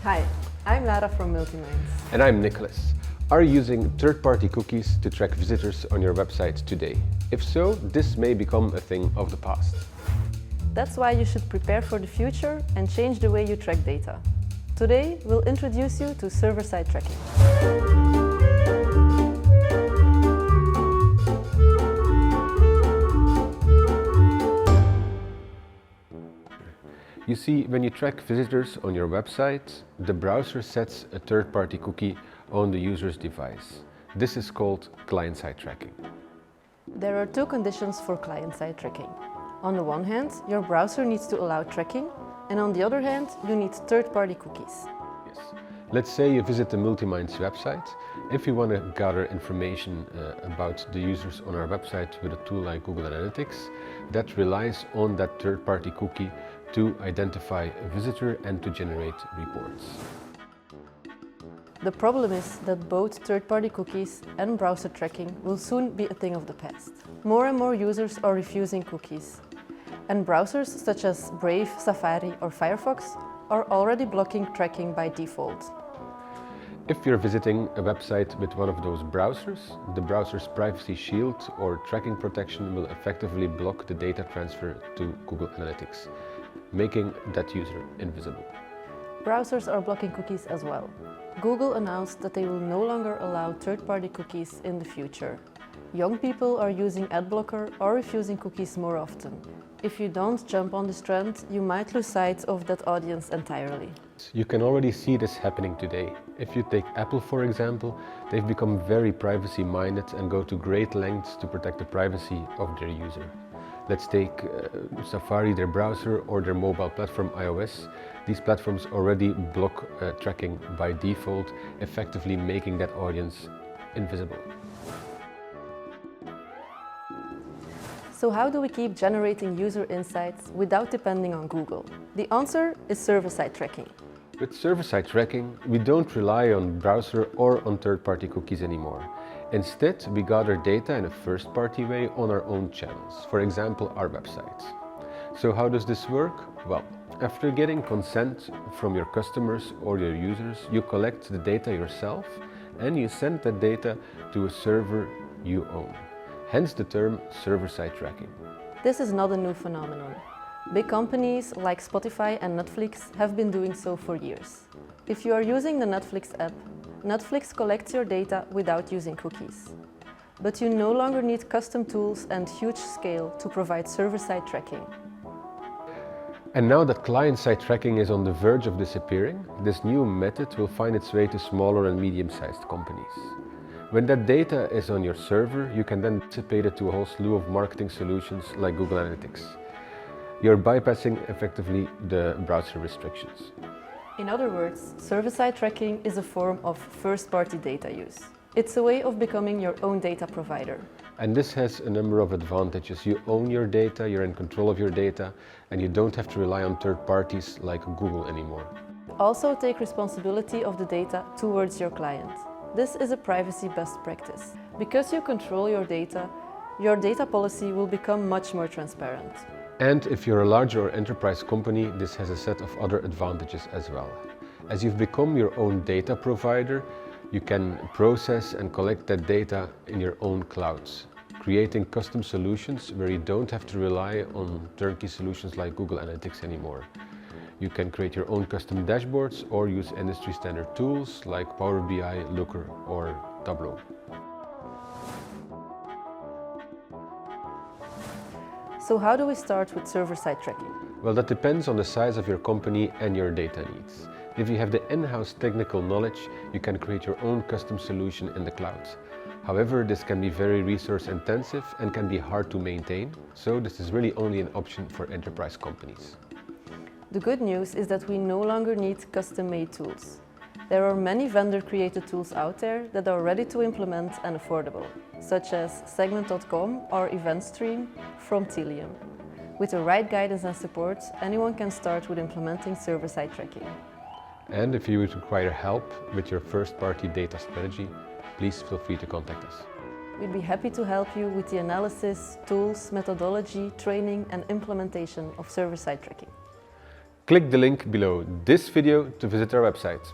Hi, I'm Lara from Multiminds. And I'm Nicolas. Are you using third-party cookies to track visitors on your website today? If so, this may become a thing of the past. That's why you should prepare for the future and change the way you track data. Today, we'll introduce you to server-side tracking. You see, when you track visitors on your website, the browser sets a third-party cookie on the user's device. This is called client-side tracking. There are two conditions for client-side tracking. On the one hand, your browser needs to allow tracking, and on the other hand, you need third-party cookies. Yes. Let's say you visit the Multiminds website. If you want to gather information about the users on our website with a tool like Google Analytics, that relies on that third-party cookie to identify a visitor and to generate reports. The problem is that both third-party cookies and browser tracking will soon be a thing of the past. More and more users are refusing cookies, and browsers such as Brave, Safari or Firefox are already blocking tracking by default. If you're visiting a website with one of those browsers, the browser's privacy shield or tracking protection will effectively block the data transfer to Google Analytics, making that user invisible. Browsers are blocking cookies as well. Google announced that they will no longer allow third-party cookies in the future. Young people are using adblocker or refusing cookies more often. If you don't jump on this trend, you might lose sight of that audience entirely. You can already see this happening today. If you take Apple, for example, they've become very privacy-minded and go to great lengths to protect the privacy of their user. Let's take Safari, their browser, or their mobile platform iOS. These platforms already block tracking by default, effectively making that audience invisible. So how do we keep generating user insights without depending on Google? The answer is server-side tracking. With server-side tracking, we don't rely on browser or on third-party cookies anymore. Instead, we gather data in a first-party way on our own channels, for example, our websites. So how does this work? Well, after getting consent from your customers or your users, you collect the data yourself and you send that data to a server you own. Hence the term server-side tracking. This is not a new phenomenon. Big companies like Spotify and Netflix have been doing so for years. If you are using the Netflix app, Netflix collects your data without using cookies. But you no longer need custom tools and huge scale to provide server-side tracking. And now that client-side tracking is on the verge of disappearing, this new method will find its way to smaller and medium-sized companies. When that data is on your server, you can then dissipate it to a whole slew of marketing solutions like Google Analytics. You're bypassing effectively the browser restrictions. In other words, server-side tracking is a form of first-party data use. It's a way of becoming your own data provider. And this has a number of advantages. You own your data, you're in control of your data, and you don't have to rely on third parties like Google anymore. Also take responsibility of the data towards your client. This is a privacy best practice. Because you control your data policy will become much more transparent. And if you're a larger or enterprise company, this has a set of other advantages as well. As you've become your own data provider, you can process and collect that data in your own clouds, creating custom solutions where you don't have to rely on turnkey solutions like Google Analytics anymore. You can create your own custom dashboards or use industry standard tools like Power BI, Looker or Tableau. So how do we start with server-side tracking? Well, that depends on the size of your company and your data needs. If you have the in-house technical knowledge, you can create your own custom solution in the cloud. However, this can be very resource intensive and can be hard to maintain, so this is really only an option for enterprise companies. The good news is that we no longer need custom-made tools. There are many vendor-created tools out there that are ready to implement and affordable, such as Segment.com or EventStream from Lierman. With the right guidance and support, anyone can start with implementing server-side tracking. And if you would require help with your first-party data strategy, please feel free to contact us. We'd be happy to help you with the analysis, tools, methodology, training and implementation of server-side tracking. Click the link below this video to visit our website.